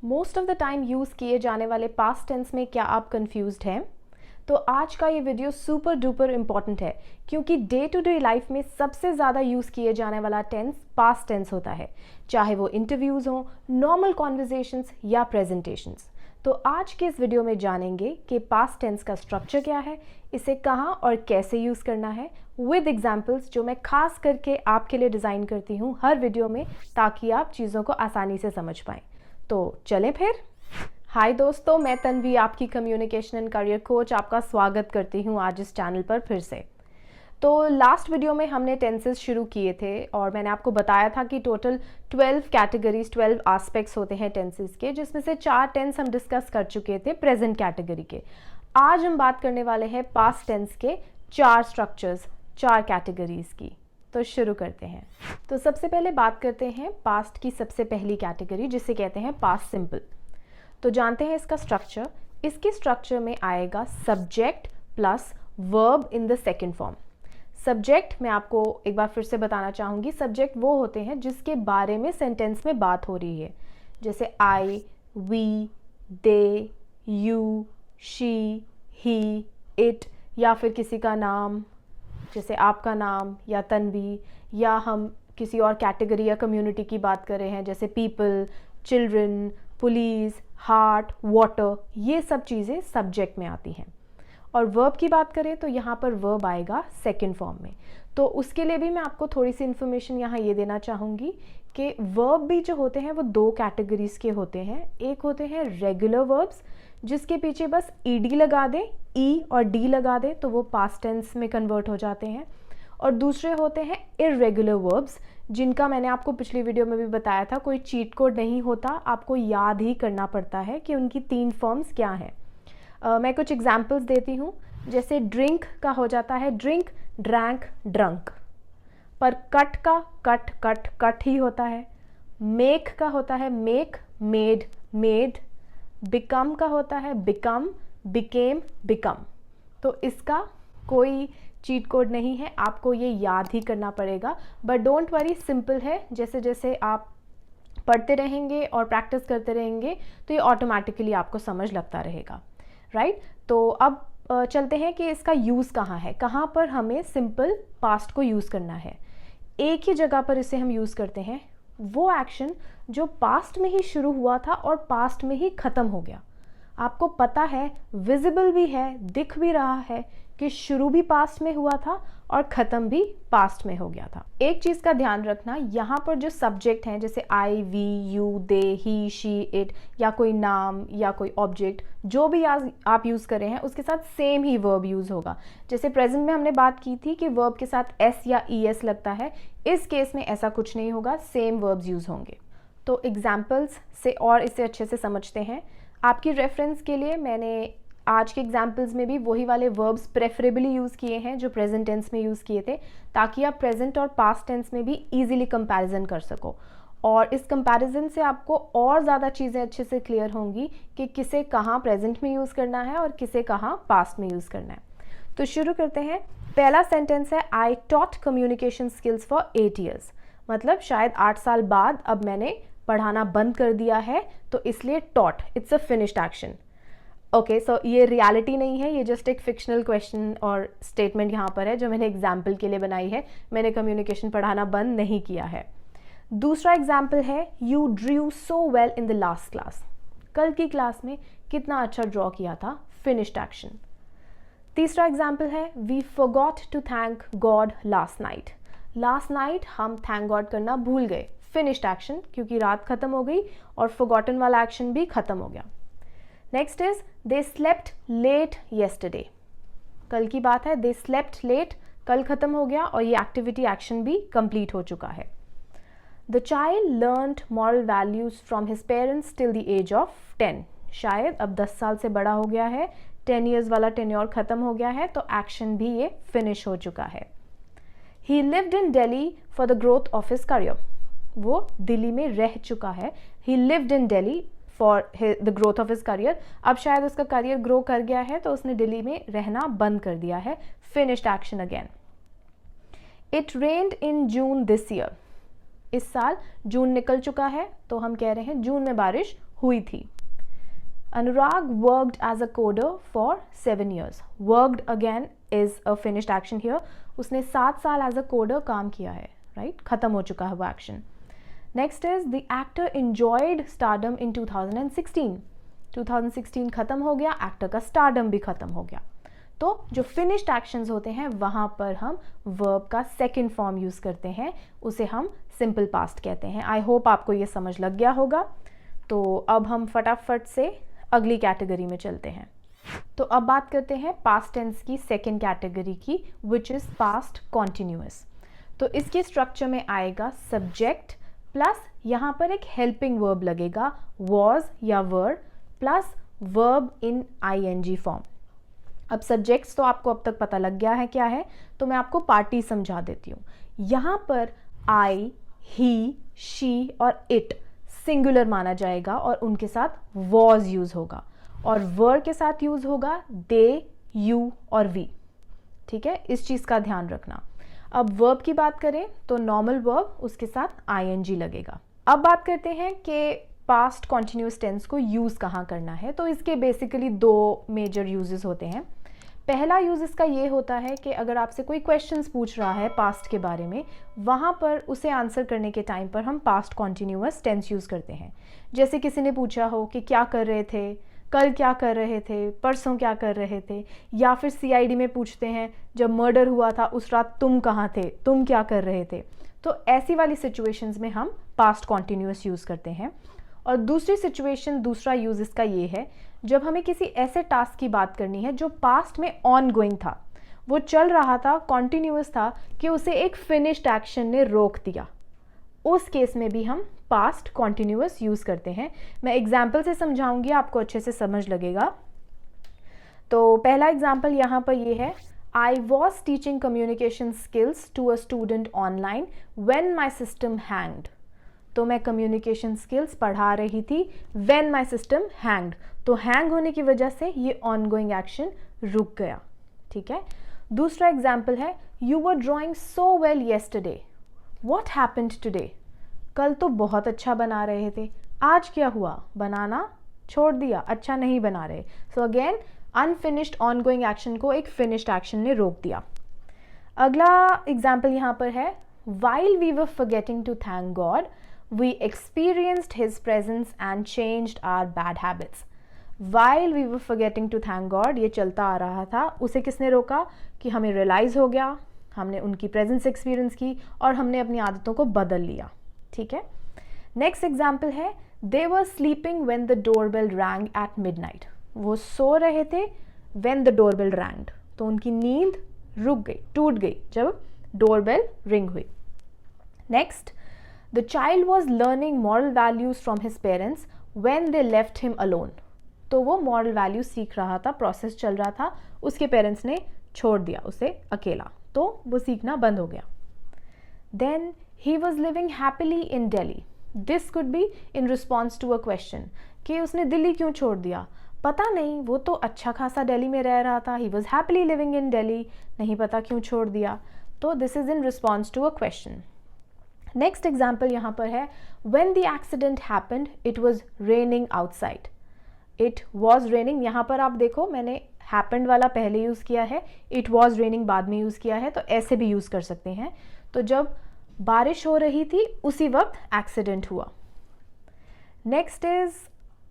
Most of the time use किए जाने वाले पास्ट टेंस में क्या आप कंफ्यूज्ड हैं? तो आज का ये वीडियो सुपर डुपर इम्पॉर्टेंट है क्योंकि डे टू डे लाइफ में सबसे ज़्यादा यूज़ किए जाने वाला टेंस पास्ट टेंस होता है, चाहे वो इंटरव्यूज़ हों, नॉर्मल कॉन्वर्जेशंस या प्रेजेंटेशंस। तो आज के इस वीडियो में जानेंगे कि पास्ट टेंस का स्ट्रक्चर क्या है, इसे कहाँ और कैसे यूज़ करना है, विद एग्जाम्पल्स जो मैं खास करके आपके लिए डिज़ाइन करती हूँ हर वीडियो में, ताकि आप चीज़ों को आसानी से समझ पाएँ। तो चलें फिर। हाय दोस्तों, मैं तन्वी, आपकी कम्युनिकेशन एंड करियर कोच, आपका स्वागत करती हूँ आज इस चैनल पर फिर से। तो लास्ट वीडियो में हमने टेंसेस शुरू किए थे और मैंने आपको बताया था कि टोटल 12 कैटेगरीज, 12 एस्पेक्ट्स होते हैं टेंसेस के, जिसमें से 4 टेंस हम डिस्कस कर चुके थे प्रेजेंट कैटेगरी के। आज हम बात करने वाले हैं पास्ट टेंस के 4 स्ट्रक्चर्स, 4 कैटेगरीज की। तो शुरू करते हैं। तो सबसे पहले बात करते हैं पास्ट की सबसे पहली कैटेगरी, जिसे कहते हैं पास्ट सिंपल। तो जानते हैं इसका स्ट्रक्चर। इसके स्ट्रक्चर में आएगा subject plus verb in the second form. Subject मैं आपको एक बार फिर से बताना चाहूँगी, सब्जेक्ट वो होते हैं जिसके बारे में सेंटेंस में बात हो रही है, जैसे I, we, they, you, she, he, it, या फिर किसी का नाम जैसे आपका नाम या तन्वी, या हम किसी और कैटेगरी या कम्युनिटी की बात कर रहे हैं जैसे people, children, police, heart, water, ये सब चीज़ें सब्जेक्ट में आती हैं। और वर्ब की बात करें तो यहाँ पर वर्ब आएगा सेकंड फॉर्म में। तो उसके लिए भी मैं आपको थोड़ी सी इन्फॉर्मेशन यहाँ ये देना चाहूँगी कि वर्ब भी जो होते हैं वो 2 कैटेगरीज के होते हैं। एक होते हैं रेगुलर वर्ब्स, जिसके पीछे बस ईडी लगा दें, ई और डी लगा दें तो वो पास्ट टेंस में कन्वर्ट हो जाते हैं। और दूसरे होते हैं इर्रेगुलर वर्ब्स, जिनका मैंने आपको पिछली वीडियो में भी बताया था, कोई चीट कोड नहीं होता, आपको याद ही करना पड़ता है कि उनकी 3 फॉर्म्स क्या हैं। मैं कुछ एग्जाम्पल्स देती हूँ। जैसे ड्रिंक का हो जाता है ड्रिंक, ड्रैंक, ड्रंक। पर कट का कट कट कट ही होता है। मेक का होता है मेक, मेड, मेड। बिकम का होता है बिकम, बिकेम, बिकम। तो इसका कोई चीट कोड नहीं है, आपको ये याद ही करना पड़ेगा। बट डोंट वरी, सिंपल है। जैसे जैसे आप पढ़ते रहेंगे और प्रैक्टिस करते रहेंगे तो ये ऑटोमेटिकली आपको समझ लगता रहेगा, राइट। तो अब चलते हैं कि इसका यूज़ कहाँ है, कहाँ पर हमें सिंपल पास्ट को यूज़ करना है। एक ही जगह पर इसे हम यूज़ करते हैं, वो एक्शन जो पास्ट में ही शुरू हुआ था और पास्ट में ही ख़त्म हो गया। आपको पता है, विजिबल भी है, दिख भी रहा है कि शुरू भी पास्ट में हुआ था और ख़त्म भी पास्ट में हो गया था। एक चीज़ का ध्यान रखना, यहाँ पर जो सब्जेक्ट हैं जैसे I, we, you, they, he, she, it, या कोई नाम या कोई ऑब्जेक्ट, जो भी आप यूज़ कर रहे हैं उसके साथ सेम ही वर्ब यूज़ होगा। जैसे प्रेजेंट में हमने बात की थी कि वर्ब के साथ एस या ई एस लगता है, इस केस में ऐसा कुछ नहीं होगा, सेम वर्ब्स यूज़ होंगे। तो एग्जाम्पल्स से और इसे अच्छे से समझते हैं। आपकी रेफरेंस के लिए मैंने आज के एग्जाम्पल्स में भी वही वाले वर्ब्स प्रेफरेबली यूज़ किए हैं जो प्रेजेंट टेंस में यूज़ किए थे, ताकि आप प्रेजेंट और पास्ट टेंस में भी इजीली कंपैरिजन कर सको। और इस कंपैरिजन से आपको और ज़्यादा चीज़ें अच्छे से क्लियर होंगी कि किसे कहाँ प्रेजेंट में यूज़ करना है और किसे कहाँ पास्ट में यूज़ करना है। तो शुरू करते हैं। पहला सेंटेंस है, I taught communication skills for 8 years. मतलब शायद 8 साल बाद अब मैंने पढ़ाना बंद कर दिया है, तो इसलिए taught, it's a finished action. Okay, so ये रियलिटी नहीं है, ये जस्ट एक फिक्शनल क्वेश्चन और स्टेटमेंट यहाँ पर है जो मैंने एग्जाम्पल के लिए बनाई है। मैंने कम्युनिकेशन पढ़ाना बंद नहीं किया है। दूसरा एग्जाम्पल है, you drew so well in the last class. कल की क्लास में कितना अच्छा ड्रॉ किया था, फिनिश्ड एक्शन। तीसरा एग्जाम्पल है, we forgot to thank God last night. Last night हम थैंक गॉड करना भूल गए, फिनिश्ड एक्शन, क्योंकि रात खत्म हो गई और फॉरगॉटन वाला एक्शन भी खत्म हो गया। Next is, they slept late yesterday. कल की बात है, दे स्लेप्ट लेट, कल खत्म हो गया और ये एक्टिविटी एक्शन भी कंप्लीट हो चुका है। The child learned moral values from his parents till the age of 10। शायद अब 10 साल से बड़ा हो गया है, 10 ईयर्स वाला टेन्योर खत्म हो गया है, तो एक्शन भी ये फिनिश हो चुका है। ही lived in Delhi for the growth of his career. वो दिल्ली में रह चुका है, ही lived in Delhi for the growth of his career. अब शायद उसका करियर ग्रो कर गया है तो उसने दिल्ली में रहना बंद कर दिया है, finished action again. It rained in June this year. इस साल जून निकल चुका है तो हम कह रहे हैं जून में बारिश हुई थी। Anurag worked as a coder for 7 years. Worked again is a finished action here. उसने 7 साल एज अ कोडर काम किया है, राइट? खत्म हो चुका है वो action. Next is the actor enjoyed stardom in 2016. 2016 खत्म हो गया, एक्टर का स्टारडम भी खत्म हो गया. तो जो फिनिश्ड एक्शंस होते हैं वहाँ पर हम वर्ब का सेकेंड फॉर्म यूज़ करते हैं, उसे हम सिंपल पास्ट कहते हैं. आई होप आपको ये समझ लग गया होगा. तो अब हम फटाफट से अगली कैटेगरी में चलते हैं. तो अब बात करते हैं पास्ट टेंस की सेकेंड कैटेगरी की, विच इज़ पास्ट कॉन्टिन्यूअस. तो इसके स्ट्रक्चर में आएगा सब्जेक्ट प्लस यहाँ पर एक हेल्पिंग वर्ब लगेगा, वॉज या were, plus verb in ING form. अब सब्जेक्ट्स तो आपको अब तक पता लग गया है क्या है, तो मैं आपको पार्टी समझा देती हूँ. यहाँ पर आई, ही, शी और इट सिंगुलर माना जाएगा और उनके साथ वॉज यूज़ होगा, और वर के साथ यूज़ होगा दे, यू और वी. ठीक है, इस चीज़ का ध्यान रखना. अब वर्ब की बात करें तो नॉर्मल वर्ब, उसके साथ आईएनजी लगेगा. अब बात करते हैं कि पास्ट कॉन्टिन्यूअस टेंस को यूज़ कहाँ करना है. तो इसके बेसिकली 2 मेजर यूजेस होते हैं. पहला यूज़ इसका ये होता है कि अगर आपसे कोई क्वेश्चंस पूछ रहा है पास्ट के बारे में, वहाँ पर उसे आंसर करने के टाइम पर हम पास्ट कॉन्टिन्यूअस टेंस यूज़ करते हैं. जैसे किसी ने पूछा हो कि क्या कर रहे थे, कल क्या कर रहे थे, परसों क्या कर रहे थे, या फिर सीआईडी में पूछते हैं जब मर्डर हुआ था उस रात तुम कहाँ थे, तुम क्या कर रहे थे. तो ऐसी वाली सिचुएशंस में हम पास्ट कॉन्टिन्यूअस यूज़ करते हैं. और दूसरी सिचुएशन, दूसरा यूज़ इसका ये है जब हमें किसी ऐसे टास्क की बात करनी है जो पास्ट में ऑन गोइंग था, वो चल रहा था, कॉन्टिन्यूअस था, कि उसे एक फिनिश्ड एक्शन ने रोक दिया. उस केस में भी हम पास्ट कॉन्टिन्यूअस यूज़ करते हैं. मैं एग्जाम्पल से समझाऊंगी, आपको अच्छे से समझ लगेगा. तो पहला एग्जाम्पल यहाँ पर ये है, I was teaching communication skills to a student online when my system hanged. तो मैं कम्युनिकेशन स्किल्स पढ़ा रही थी व्हेन माई सिस्टम हैंग्ड. तो हैंग होने की वजह से ये ऑनगोइंग एक्शन रुक गया. ठीक है. दूसरा एग्जाम्पल है, you were drawing so well yesterday, what happened today. कल तो बहुत अच्छा बना रहे थे, आज क्या हुआ, बनाना छोड़ दिया, अच्छा नहीं बना रहे. So again unfinished ongoing action को एक फिनिश्ड एक्शन ने रोक दिया. अगला एग्जाम्पल यहाँ पर है, while we were forgetting to thank God, we experienced His presence and changed our bad habits. While we were forgetting to thank God, ये चलता आ रहा था, उसे किसने रोका कि हमें रियलाइज़ हो गया, हमने उनकी प्रेजेंस एक्सपीरियंस की और हमने अपनी आदतों को बदल लिया. ठीक है. नेक्स्ट एग्जाम्पल है, they were sleeping when the doorbell rang at midnight. वो सो रहे थे when the doorbell rang. तो उनकी नींद रुक गई, टूट गई जब डोरबेल रिंग हुई. Next, the child was learning moral values from his parents when they left him alone. तो वो मॉरल वैल्यूज सीख रहा था, प्रोसेस चल रहा था, उसके पेरेंट्स ने छोड़ दिया उसे अकेला, तो वो सीखना बंद हो गया. Then he was living happily in Delhi. This could be in response to a question कि उसने दिल्ली क्यों छोड़ दिया. पता नहीं, वो तो अच्छा खासा दिल्ली में रह रहा था, he was happily living in Delhi, नहीं पता क्यों छोड़ दिया. तो this is in response to a question. Next example यहाँ पर है, when the accident happened it was raining outside. It was raining, यहाँ पर आप देखो मैंने हैपेंड वाला पहले यूज़ किया है, इट वॉज रेनिंग बाद में यूज़ किया है, तो ऐसे भी यूज़ कर सकते हैं. तो जब बारिश हो रही थी उसी वक्त एक्सीडेंट हुआ. Next is,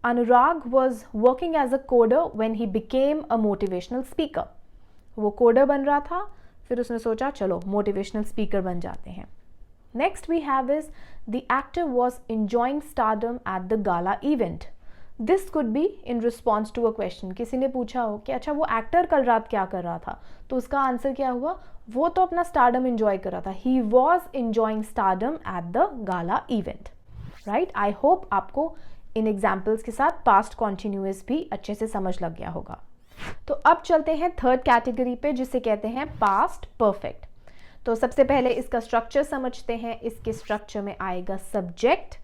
Anurag was working as a coder when he became a motivational speaker. वो कोडर बन रहा था, फिर उसने सोचा चलो मोटिवेशनल स्पीकर बन जाते हैं. Next we have is, the actor was enjoying stardom at the gala event. This could be in response to a question. किसी ने पूछा हो कि अच्छा वो एक्टर कल रात क्या कर रहा था, तो उसका आंसर क्या हुआ, वो तो अपना स्टारडम एंजॉय कर रहा था. He was enjoying stardom at the gala event. Right. I hope आपको इन एग्जाम्पल्स के साथ पास्ट कॉन्टिन्यूअस भी अच्छे से समझ लग गया होगा. तो अब चलते हैं थर्ड कैटेगरी पे, जिसे कहते हैं पास्ट परफेक्ट. तो सबसे पहले इसका स्ट्रक्चर समझते हैं. इसके स्ट्रक्चर में आएगा सब्जेक्ट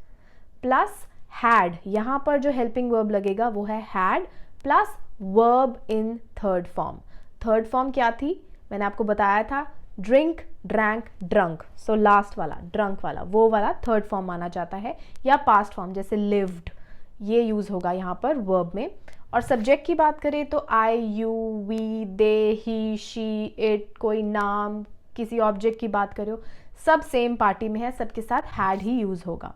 प्लस हैड. यहाँ पर जो हेल्पिंग वर्ब लगेगा वो है had plus verb in third form. Third form क्या थी, मैंने आपको बताया था, drink, drank, drunk. So last वाला ड्रंक वाला, वो वाला थर्ड फॉर्म माना जाता है, या पास्ट फॉर्म जैसे लिव्ड ये यूज़ होगा यहाँ पर वर्ब में। और सब्जेक्ट की बात करें तो I, you, we, they, he, she, it, कोई नाम, किसी ऑब्जेक्ट की बात करो, सब सेम पार्टी में है, सबके साथ हैड ही यूज़ होगा।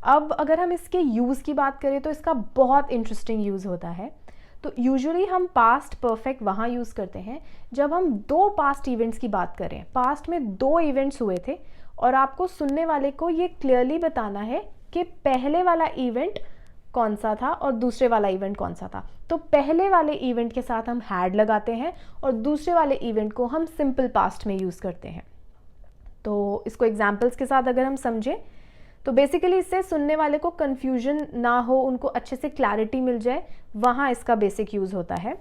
अब अगर हम इसके यूज़ की बात करें तो इसका बहुत इंटरेस्टिंग यूज़ होता है। तो यूजुअली हम पास्ट परफेक्ट वहाँ यूज़ करते हैं जब हम दो पास्ट इवेंट्स की बात करें, पास्ट में दो इवेंट्स हुए थे और आपको सुनने वाले को ये क्लियरली बताना है कि पहले वाला इवेंट कौन सा था और दूसरे वाला इवेंट कौन सा था। तो पहले वाले इवेंट के साथ हम हैड लगाते हैं और दूसरे वाले इवेंट को हम सिंपल पास्ट में यूज़ करते हैं। तो इसको एग्जाम्पल्स के साथ अगर हम समझें तो बेसिकली इससे सुनने वाले को कन्फ्यूजन ना हो, उनको अच्छे से क्लैरिटी मिल जाए, वहाँ इसका बेसिक यूज़ होता है।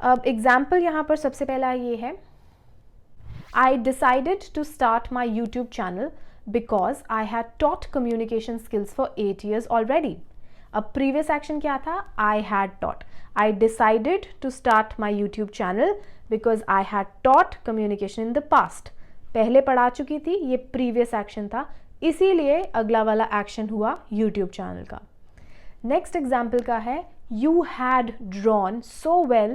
अब एग्जाम्पल यहाँ पर सबसे पहला ये है, I decided to start my YouTube channel because I had taught communication skills for 8 years already. अब प्रीवियस एक्शन क्या था, I had taught. I decided to start my YouTube channel because I had taught communication in the past. पहले पढ़ा चुकी थी, ये previous action था, इसीलिए अगला वाला एक्शन हुआ यूट्यूब चैनल का। नेक्स्ट एग्जाम्पल का है, you had drawn so well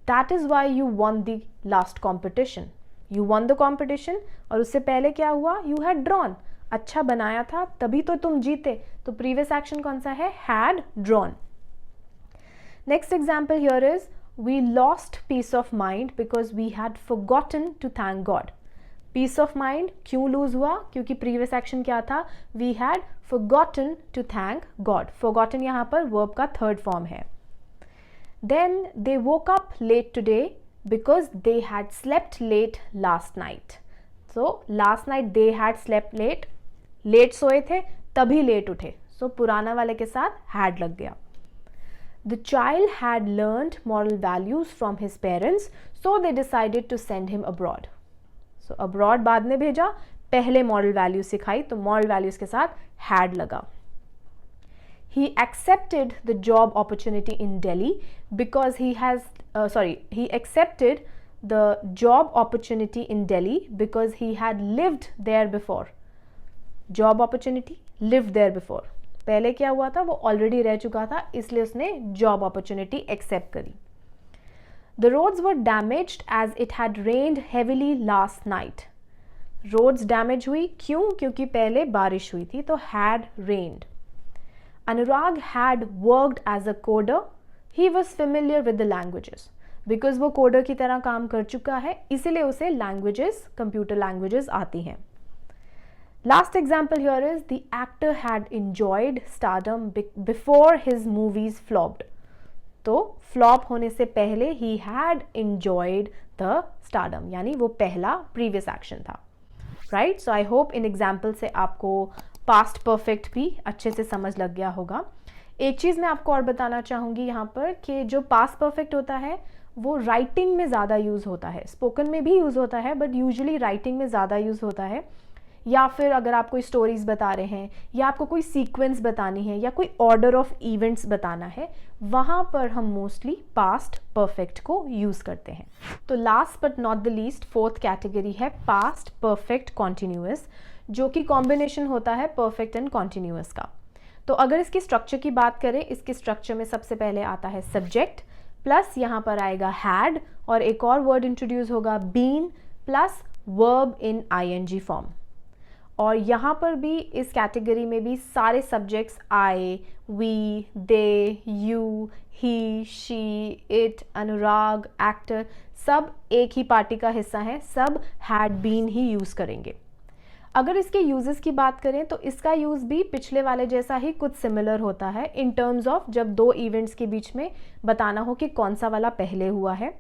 that is why you won the last competition. You won the competition और उससे पहले क्या हुआ, यू हैड ड्रॉन, अच्छा बनाया था तभी तो तुम जीते। तो प्रीवियस एक्शन कौन सा है, had drawn. Next example here is, we lost peace of mind because we had forgotten to thank God. Peace of mind क्यों लूज हुआ, क्योंकि प्रीवियस एक्शन क्या था, we had forgotten to thank God. Forgotten यहाँ पर verb का third form है। Then they woke up late today because they had slept late last night. So last night they had slept late, late सोए थे तभी late उठे, सो पुराना वाले के साथ हैड लग गया। The child had learned moral values from his parents so they decided to send him abroad. सो अब्रॉड बाद में भेजा, पहले मॉरल वैल्यूज सिखाई, तो मॉरल वैल्यूज के साथ हैड लगा। He accepted the job opportunity in Delhi because he accepted the job opportunity in Delhi because he had lived there before. Job opportunity, lived there before. पहले क्या हुआ था, वो ऑलरेडी रह चुका था, इसलिए उसने जॉब अपॉर्चुनिटी एक्सेप्ट करी। The roads were damaged as it had rained heavily last night. Roads damage हुई, क्यों, क्योंकि पहले बारिश हुई थी, तो had rained. Anurag had worked as a coder. He was familiar with the languages. Because वो कोडर की तरह काम कर चुका है, इसीलिए उसे लैंग्वेजेस, कंप्यूटर लैंग्वेजेस आती हैं। Last example here is, the actor had enjoyed stardom before his movies flopped. तो फ्लॉप होने से पहले he had enjoyed the stardom, यानी वो पहला प्रीवियस एक्शन था, right. So I hope in example से आपको पास्ट परफेक्ट भी अच्छे से समझ लग गया होगा। एक चीज़ मैं आपको और बताना चाहूँगी यहाँ पर कि जो पास्ट परफेक्ट होता है वो राइटिंग में ज़्यादा यूज़ होता है, स्पोकन में भी यूज़ होता है बट यूजुअली राइटिंग में ज़्यादा यूज़ होता है। या फिर अगर आप कोई स्टोरीज़ बता रहे हैं या आपको कोई सीक्वेंस बतानी है या कोई ऑर्डर ऑफ इवेंट्स बताना है, वहाँ पर हम मोस्टली पास्ट परफेक्ट को यूज़ करते हैं। तो last but not the least fourth category है पास्ट परफेक्ट कॉन्टिन्यूअस, जो कि कॉम्बिनेशन होता है परफेक्ट एंड कॉन्टिन्यूअस का। तो अगर इसकी स्ट्रक्चर की बात करें, इसके स्ट्रक्चर में सबसे पहले आता है सब्जेक्ट प्लस यहाँ पर आएगा हैड और एक और वर्ड इंट्रोड्यूस होगा been plus verb in ING form. और यहाँ पर भी इस कैटेगरी में भी सारे subjects I, we, they, you, he, she, it, Anurag, actor सब एक ही पार्टी का हिस्सा है, सब हैड बीन ही यूज़ करेंगे। अगर इसके यूजेस की बात करें तो इसका यूज़ भी पिछले वाले जैसा ही कुछ सिमिलर होता है इन टर्म्स ऑफ जब दो इवेंट्स के बीच में बताना हो कि कौन सा वाला पहले हुआ है।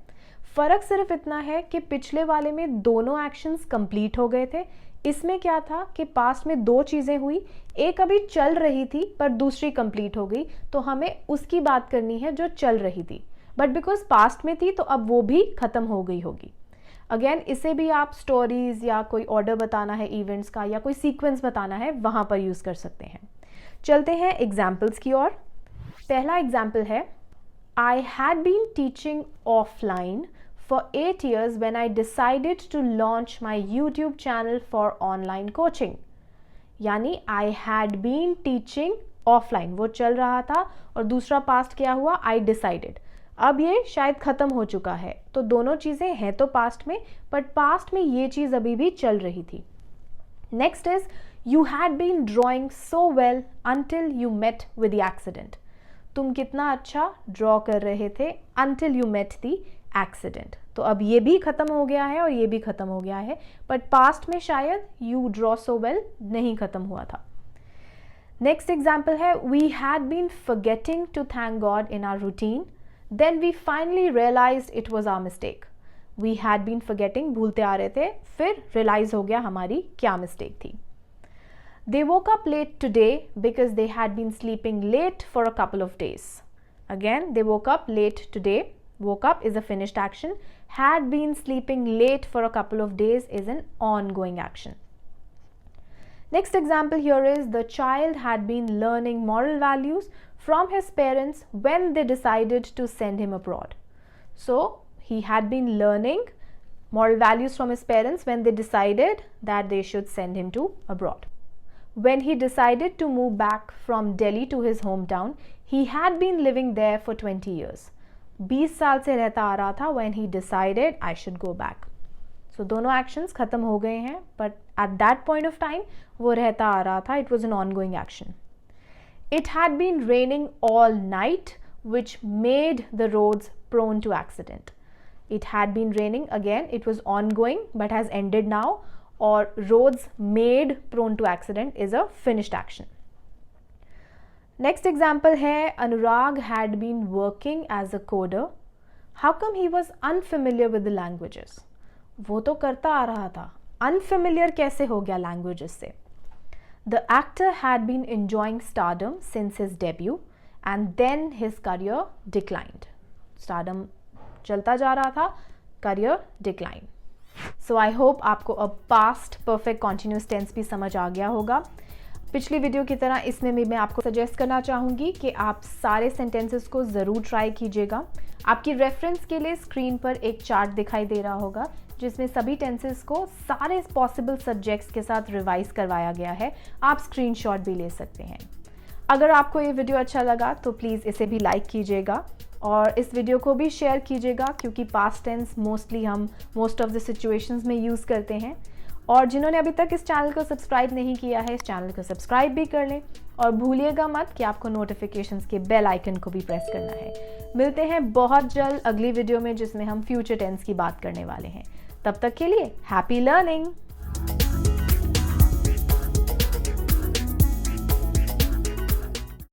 फ़र्क सिर्फ इतना है कि पिछले वाले में दोनों एक्शंस कंप्लीट हो गए थे, इसमें क्या था कि पास्ट में दो चीज़ें हुई, एक अभी चल रही थी पर दूसरी कंप्लीट हो गई, तो हमें उसकी बात करनी है जो चल रही थी, बट बिकॉज पास्ट में थी तो अब वो भी ख़त्म हो गई होगी। अगेन इसे भी आप स्टोरीज़ या कोई ऑर्डर बताना है इवेंट्स का या कोई सीक्वेंस बताना है वहाँ पर यूज़ कर सकते हैं। चलते हैं एग्जाम्पल्स की ओर। पहला एग्जाम्पल है, I had been teaching offline for 8 years when I decided to launch my YouTube channel for online coaching. यानी I had been teaching offline, वो चल रहा था, और दूसरा पास्ट क्या हुआ, आई डिसाइडेड। अब ये शायद ख़त्म हो चुका है, तो दोनों चीज़ें हैं तो पास्ट में, बट पास्ट में ये चीज़ अभी भी चल रही थी। Next is you had been drawing so well until you met with the accident. तुम कितना अच्छा ड्रॉ कर रहे थे until you met the accident. तो अब ये भी ख़त्म हो गया है और ये भी ख़त्म हो गया है, बट पास्ट में शायद यू ड्रॉ सो वेल नहीं ख़त्म हुआ था। नेक्स्ट एग्जाम्पल है we had been forgetting to thank God in our routine, then we finally realised it was our mistake. We had been forgetting, भूलते आ रहे थे, फिर रियलाइज हो गया हमारी क्या मिस्टेक थी। They woke up late today because they had been sleeping late for a couple of days. Again, they woke up late today. Woke up is a finished action. Had been sleeping late for a couple of days is an ongoing action. Next example here is the child had been learning moral values from his parents when they decided to send him abroad. So, he had been learning moral values from his parents when they decided that they should send him to abroad. When he decided to move back from Delhi to his hometown, he had been living there for 20 years. 20 साल से रहता आ रहा था when he decided I should go back. So दोनों actions ख़त्म हो गए हैं, but at that point of time वो रहता आ रहा था, it was an ongoing action. It had been raining all night, which made the roads prone to accident. It had been raining, again it was ongoing but has ended now, or roads made prone to accident is a finished action. Next example है Anurag had been working as a coder. How come he was unfamiliar with the languages? वो तो करता आ रहा था, unfamiliar कैसे हो गया languages से? The actor had been enjoying stardom since his debut and then his career declined. Stardom चलता जा रहा था, career declined. So I hope आपको अब पास्ट परफेक्ट कॉन्टिन्यूस टेंस भी समझ आ गया होगा। पिछली वीडियो की तरह इसमें भी मैं आपको सजेस्ट करना चाहूँगी कि आप सारे सेंटेंसेस को ज़रूर ट्राई कीजिएगा। आपकी रेफरेंस के लिए स्क्रीन पर एक चार्ट दिखाई दे रहा होगा जिसमें सभी टेंसेस को सारे पॉसिबल सब्जेक्ट्स के साथ रिवाइज करवाया गया है। आप स्क्रीनशॉट भी ले सकते हैं। अगर आपको ये वीडियो अच्छा लगा तो प्लीज़ इसे भी लाइक कीजिएगा और इस वीडियो को भी शेयर कीजिएगा, क्योंकि पास्ट टेंस मोस्टली हम मोस्ट ऑफ द सिचुएशंस में यूज़ करते हैं। और जिन्होंने अभी तक इस चैनल को सब्सक्राइब नहीं किया है, इस चैनल को सब्सक्राइब भी कर लें और भूलिएगा मत कि आपको नोटिफिकेशंस के बेल आइकन को भी प्रेस करना है। मिलते हैं बहुत जल्द अगली वीडियो में जिसमें हम फ्यूचर टेंस की बात करने वाले हैं। तब तक के लिए हैप्पी लर्निंग।